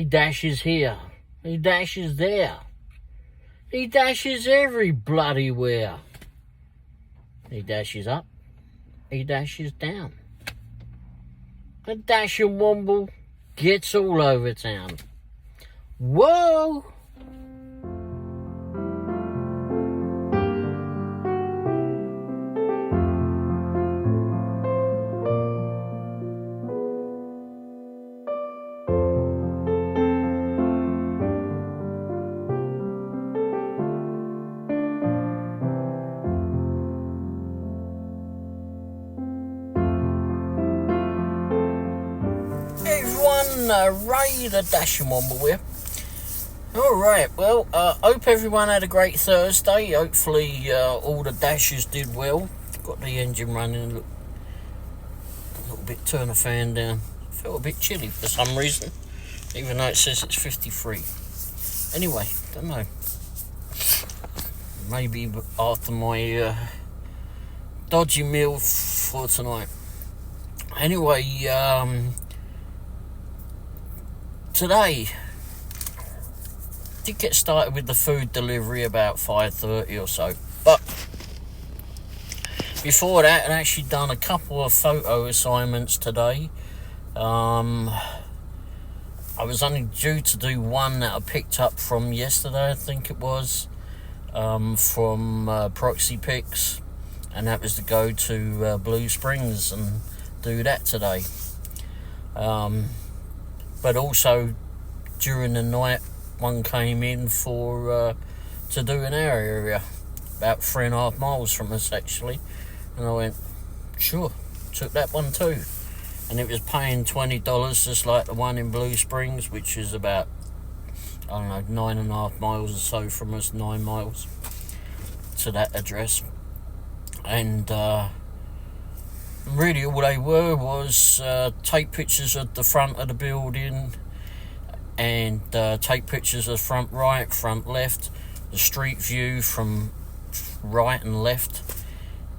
dashes here. He dashes there. He dashes every bloody where. He dashes up. He dashes down. A dashing Womble gets all over town. Whoa! Ray the Dashing Womble here. Alright, well, hope everyone had a great Thursday. Hopefully all the dashes did well. Got the engine running a little bit, turn the fan down. Felt a bit chilly for some reason, even though it says it's 53. Anyway, don't know. Maybe after my dodgy meal for tonight. Anyway, today, did get started with the food delivery about 5:30 or so, but before that I'd actually done a couple of photo assignments today. I was only due to do one that I picked up from yesterday, I think it was, from Poxy Pics, and that was to go to Blue Springs and do that today. But also during the night, one came in for to do in our area, about 3.5 miles from us actually, and I went, sure, took that one too, and it was paying $20 just like the one in Blue Springs, which is about, I don't know, 9.5 miles or so from us, 9 miles to that address. And really all they were was take pictures of the front of the building and take pictures of front right, front left, the street view from right and left,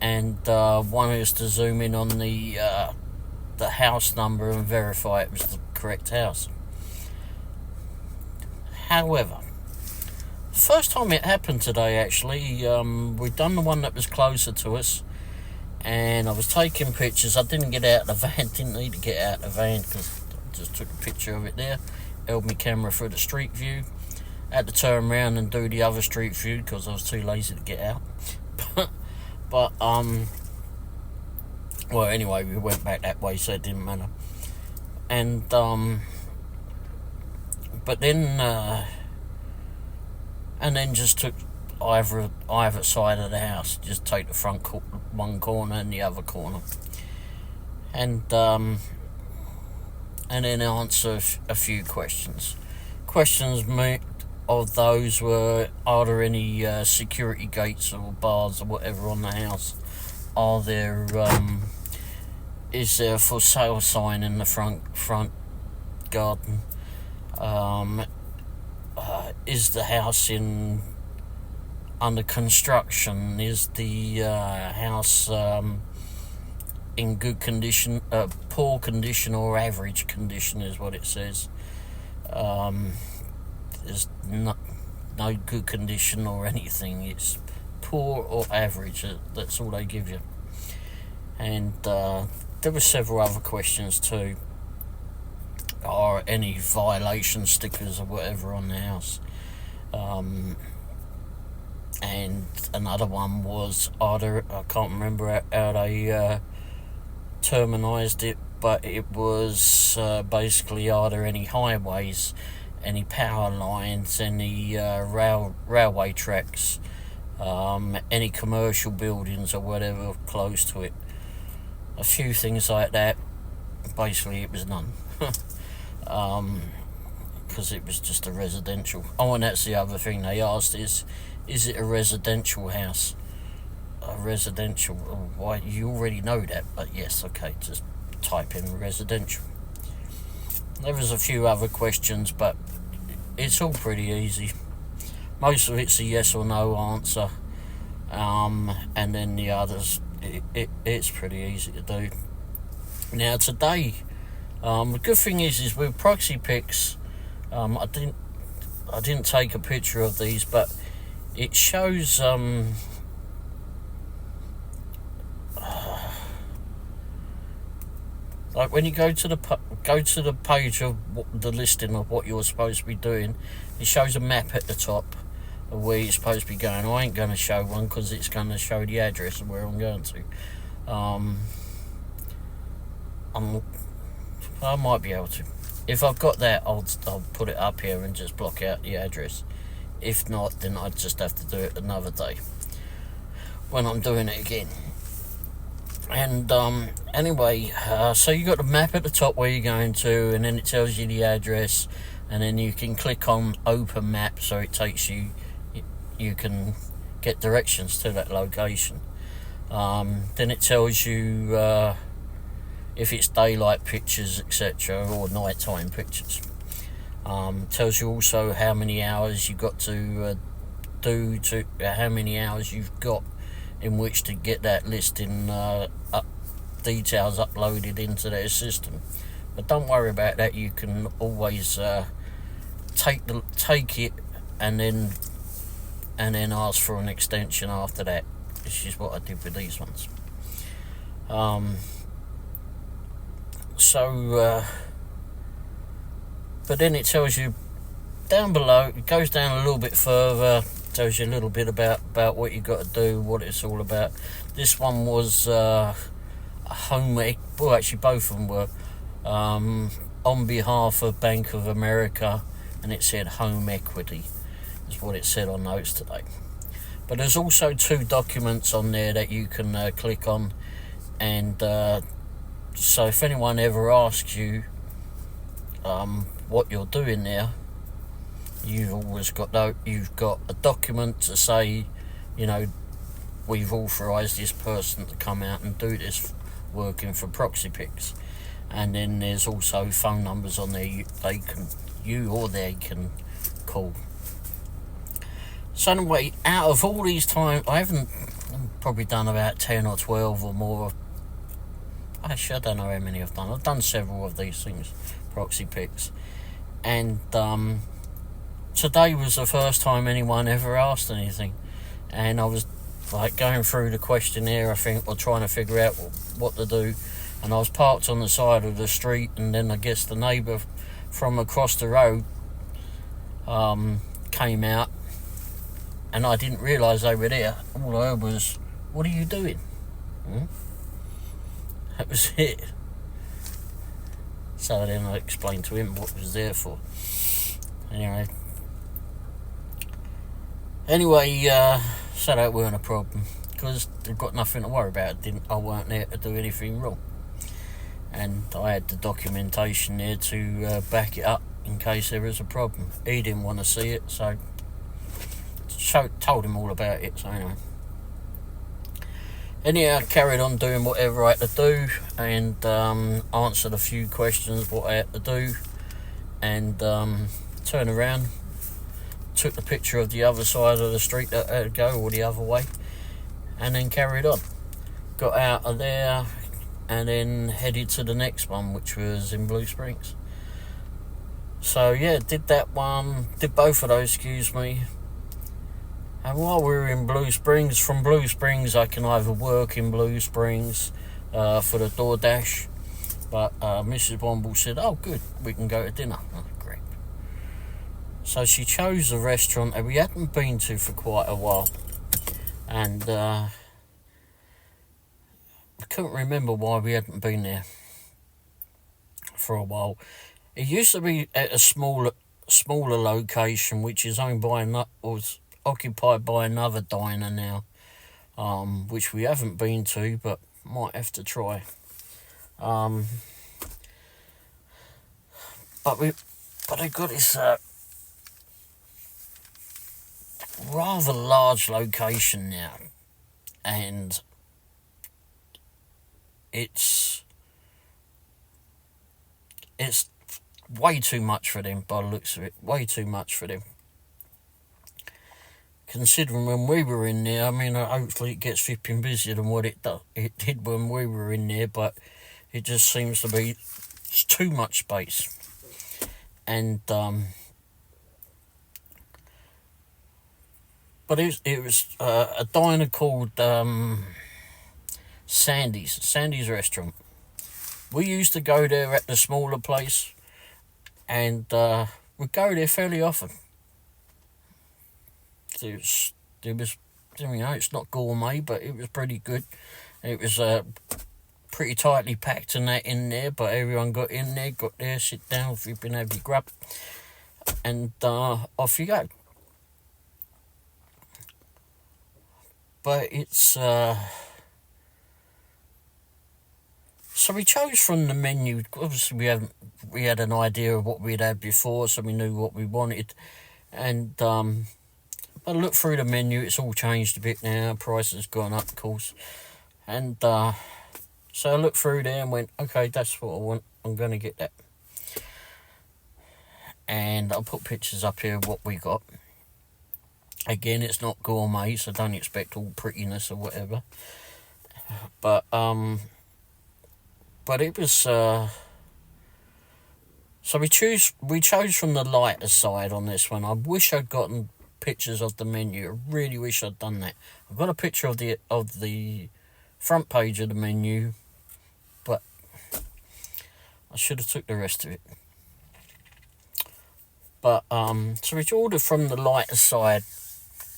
and wanted us to zoom in on the house number and verify it was the correct house. However, first time it happened today actually, we'd done the one that was closer to us, and I was taking pictures. I didn't get out of the van, didn't need to get out of the van because I just took a picture of it there, held my camera for the street view, had to turn around and do the other street view because I was too lazy to get out. but well, anyway, we went back that way, so it didn't matter. And but then just took either side of the house, just take the front one corner and the other corner, and then answer a few questions. Questions of those were, are there any security gates or bars or whatever on the house? Are there is there a for sale sign in the front garden? Is the house under construction? Is the house in good condition, poor condition, or average condition is what it says. There's no good condition or anything. It's poor or average. That's all they give you. And there were several other questions too. Are any violation stickers or whatever on the house? And another one was, I can't remember how they terminized it, but it was basically, are there any highways, any power lines, any railway tracks, any commercial buildings or whatever close to it? A few things like that. Basically it was none. Because it was just a residential. Oh, and that's the other thing they asked is it a residential house? A residential, why, you already know that, but yes, okay, just type in residential. There was a few other questions, but it's all pretty easy. Most of it's a yes or no answer, and then the others, it's pretty easy to do. Now today, the good thing is with Poxy Pics, I didn't take a picture of these, but it shows like when you go to the page of the listing of what you're supposed to be doing, it shows a map at the top of where you're supposed to be going. I ain't going to show one because it's going to show the address of where I'm going to. I might be able to. If I've got that, I'll put it up here and just block out the address. If not, then I'd just have to do it another day when I'm doing it again. And anyway, so you got the map at the top where you're going to, and then it tells you the address, and then you can click on open map, so it takes you can get directions to that location. Then it tells you if it's daylight pictures, etc., or nighttime pictures. Tells you also how many hours you've got to how many hours you've got in which to get that listing details uploaded into their system. But don't worry about that. You can always take it and then ask for an extension after that, which is what I did with these ones. But then it tells you down below, it goes down a little bit further, tells you a little bit about what you got to do, what it's all about. This one was a home, well actually both of them were on behalf of Bank of America, and it said home equity is what it said on Notes Today. But there's also 2 documents on there that you can click on, and so if anyone ever asks you what you're doing there, you've got a document to say, we've authorised this person to come out and do this working for Poxy Pics. And then there's also phone numbers on there they can call. So anyway, out of all these times, I've probably done about 10 or 12 or more. Actually, I don't know how many I've done. I've done several of these things, Poxy Pics. And today was the first time anyone ever asked anything. And I was like going through the questionnaire, I think, or trying to figure out what to do. And I was parked on the side of the street, and then I guess the neighbour from across the road came out, and I didn't realise they were there. All I heard was, "What are you doing?" That was it. So then I explained to him what it was there for. Anyway, so that weren't a problem, because they've got nothing to worry about. I weren't there to do anything wrong. And I had the documentation there to back it up in case there was a problem. He didn't want to see it, so told him all about it. So anyway, anyhow, I carried on doing whatever I had to do, and answered a few questions what I had to do, and turned around, took the picture of the other side of the street that I had to go, or the other way, and then carried on. Got out of there and then headed to the next one, which was in Blue Springs. So yeah, did that one, did both of those, excuse me. And while we were in Blue Springs, from Blue Springs I can either work in Blue Springs for the DoorDash, but Mrs. Womble said, "Oh good, we can go to dinner." Oh, great. So she chose a restaurant that we hadn't been to for quite a while, and I couldn't remember why we hadn't been there for a while. It used to be at a smaller location, which is owned by was occupied by another diner now, which we haven't been to, but might have to try. But they've got this rather large location now, and it's way too much for them by the looks of it. Way too much for them. Considering when we were in there, I mean, hopefully it gets flipping busier than what it did when we were in there, but it just seems to be too much space. and but it was a diner called Sandy's restaurant. We used to go there at the smaller place, and we'd go there fairly often. It was, it's not gourmet, but it was pretty good. It was pretty tightly packed and that in there, but everyone got in there, got there, sit down, if you've been have your grub, and off you go. But it's so we chose from the menu. Obviously, we had an idea of what we'd had before, so we knew what we wanted, and I looked through the menu. It's all changed a bit now. Price has gone up, of course, and so I looked through there and went, okay, that's what I want. I'm going to get that. And I'll put pictures up here of what we got. Again, it's not gourmet, so don't expect all prettiness or whatever. But it was so we chose from the lighter side on this one. I wish I'd gotten pictures of the menu. I really wish I'd done that. I've got a picture of the front page of the menu, but I should have took the rest of it. But so we ordered from the lighter side,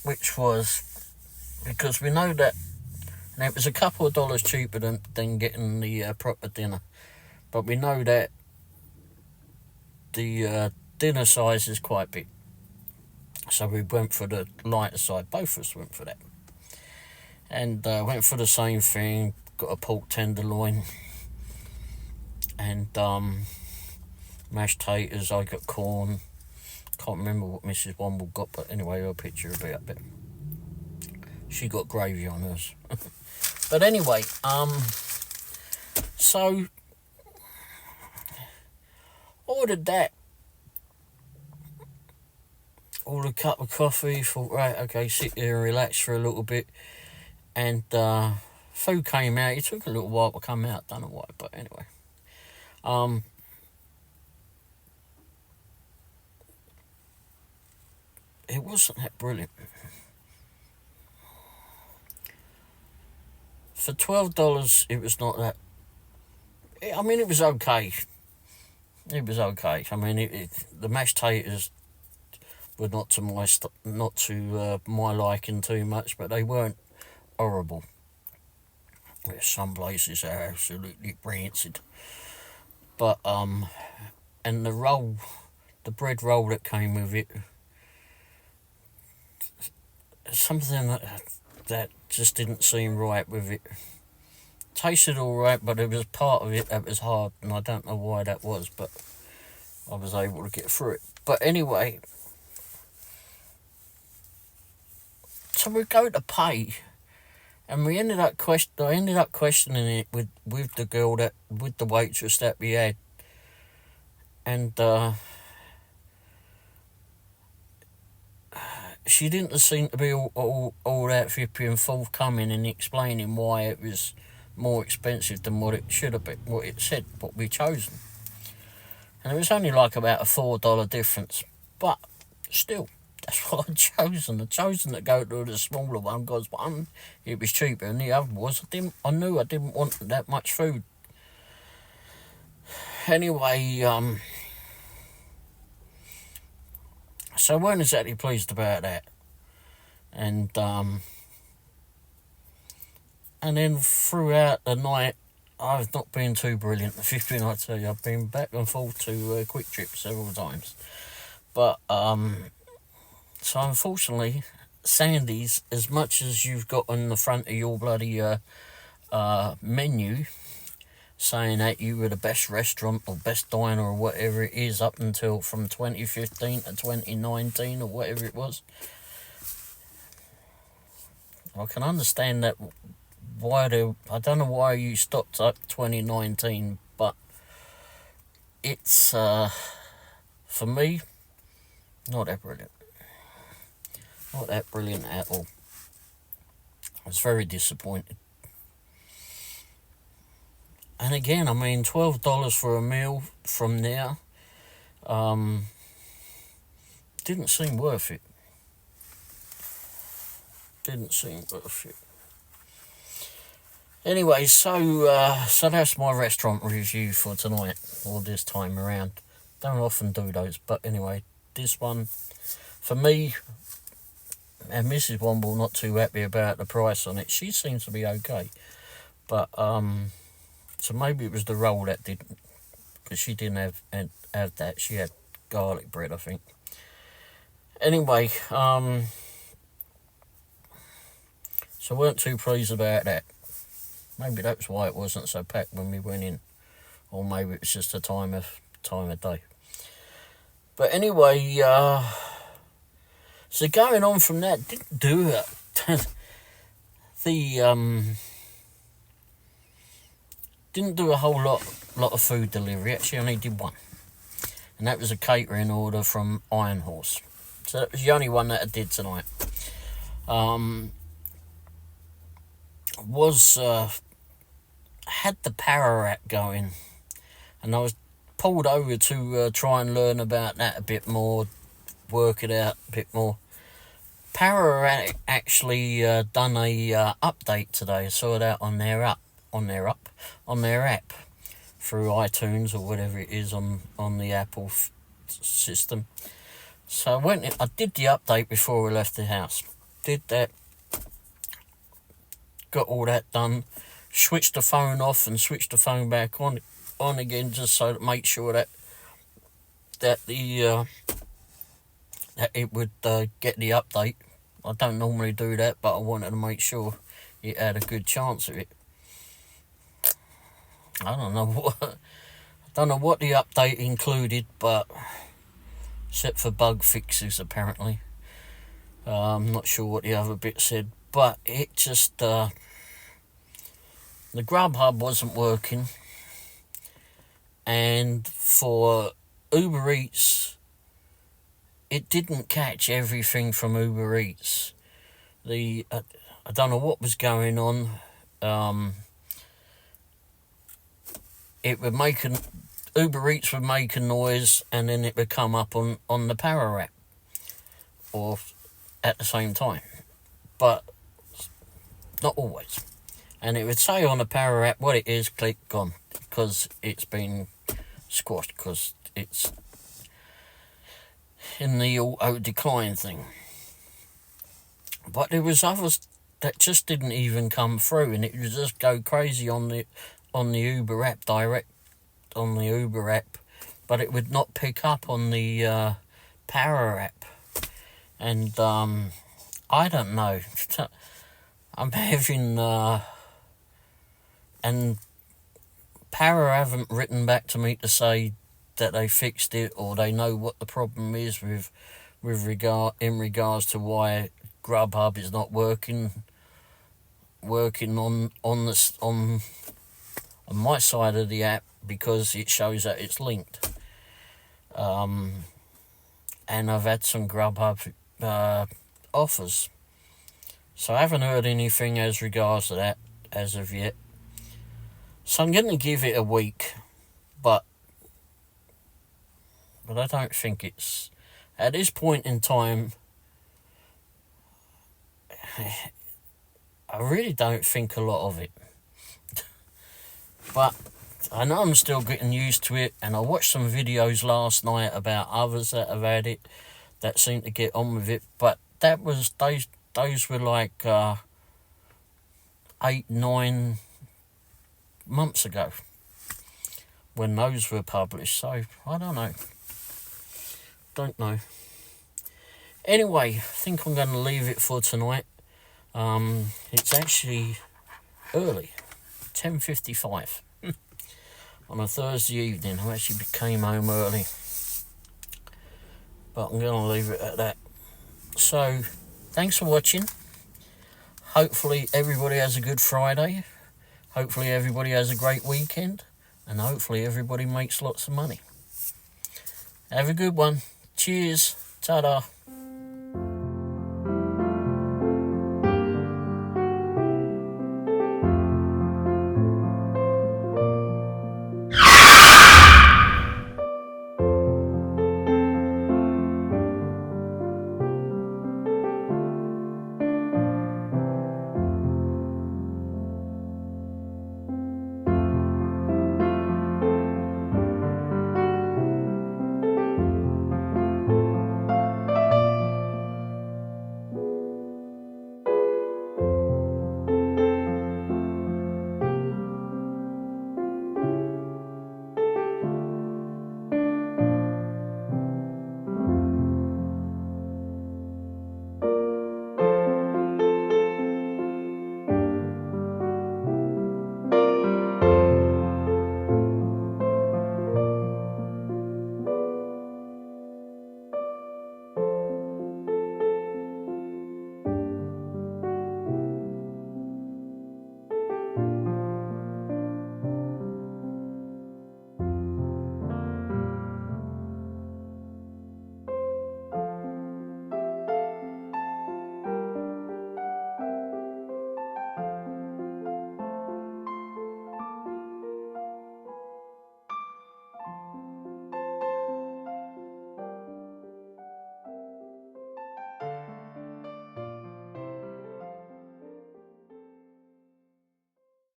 which was because we know that, and it was a couple of dollars cheaper than getting the proper dinner, but we know that the dinner size is quite big, so we went for the lighter side. Both of us went for that, and went for the same thing. Got a pork tenderloin and mashed taters. I got corn. Can't remember what Mrs. Womble got, but anyway, her picture will be up there. She got gravy on hers. But anyway, so ordered that. Ordered a cup of coffee. Thought, right, okay, sit there and relax for a little bit. And food came out. It took a little while to come out. Don't know why, but anyway. It wasn't that brilliant. For $12, it was not that. I mean, it was okay. It was okay. I mean, the mashed taters were not to my liking too much, but they weren't horrible. Some places are absolutely rancid. But and the bread roll that came with it, something that just didn't seem right with it. Tasted all right, but there was part of it that was hard, and I don't know why that was, but I was able to get through it. But anyway, so we go to pay, and I ended up questioning it with the girl with the waitress that we had, and she didn't seem to be all that flippy and forthcoming in explaining why it was more expensive than what it should have been, what it said, what we'd chosen. And it was only like about a $4 difference, but still, that's what I'd chosen. I'd chosen to go to the smaller one because one, it was cheaper, and the other was I knew I didn't want that much food. Anyway, so I weren't exactly pleased about that. And then throughout the night, I've not been too brilliant. The 15, I tell you, I've been back and forth to Quick Trip several times. But, so unfortunately, Sandy's, as much as you've got on the front of your bloody menu, saying that you were the best restaurant or best diner or whatever it is up until from 2015 to 2019 or whatever it was. I can understand that I don't know why you stopped at 2019, but it's for me not that brilliant. Not that brilliant at all. I was very disappointed. And again, I mean, $12 for a meal from there. Didn't seem worth it. Anyway, so that's my restaurant review for tonight, or this time around. Don't often do those, but anyway, this one, for me, and Mrs. Womble not too happy about the price on it. She seems to be okay, but so maybe it was the roll that didn't, because she didn't have that. She had garlic bread, I think. Anyway, so I weren't too pleased about that. Maybe that's why it wasn't so packed when we went in, or maybe it's just the time of day. But anyway, so going on from that, didn't do it. Didn't do a whole lot of food delivery. Actually, only did one, and that was a catering order from Iron Horse. So that was the only one that I did tonight. Had the Power app going, and I was pulled over to try and learn about that a bit more, work it out a bit more. Power actually done a update today. I saw that on their app through iTunes or whatever it is on the Apple system. So I did the update before we left the house. Did that, got all that done, switched the phone off and switched the phone back on again, just so to make sure that that it would get the update. I don't normally do that, but I wanted to make sure it had a good chance of it. I don't know what the update included, but except for bug fixes apparently. I'm not sure what the other bit said, but it just the Grubhub wasn't working, and for Uber Eats, it didn't catch everything from Uber Eats. I don't know what was going on. Uber Eats would make a noise, and then it would come up on the Power app, or at the same time, but not always. And it would say on the Power app what it is, click gone, because it's been squashed, because it's in the auto decline thing. But there was others that just didn't even come through, and it would just go crazy on the Uber app, direct on the Uber app, but it would not pick up on the Power app. And I don't know. I'm having and Power haven't written back to me to say that they fixed it, or they know what the problem is with regards to why Grubhub is not working on my side of the app, because it shows that it's linked. And I've had some Grubhub offers, so I haven't heard anything as regards to that as of yet. So I'm going to give it a week, but I don't think it's, at this point in time, I really don't think a lot of it. But I know I'm still getting used to it, and I watched some videos last night about others that have had it, that seem to get on with it, but that was, those were like 8-9 months ago when those were published, so I don't know. Anyway, I think I'm going to leave it for tonight. It's actually early, 10:55 on a Thursday evening. I actually came home early, but I'm going to leave it at that. So, thanks for watching. Hopefully everybody has a good Friday. Hopefully everybody has a great weekend. And hopefully everybody makes lots of money. Have a good one. Cheers. Ta-da.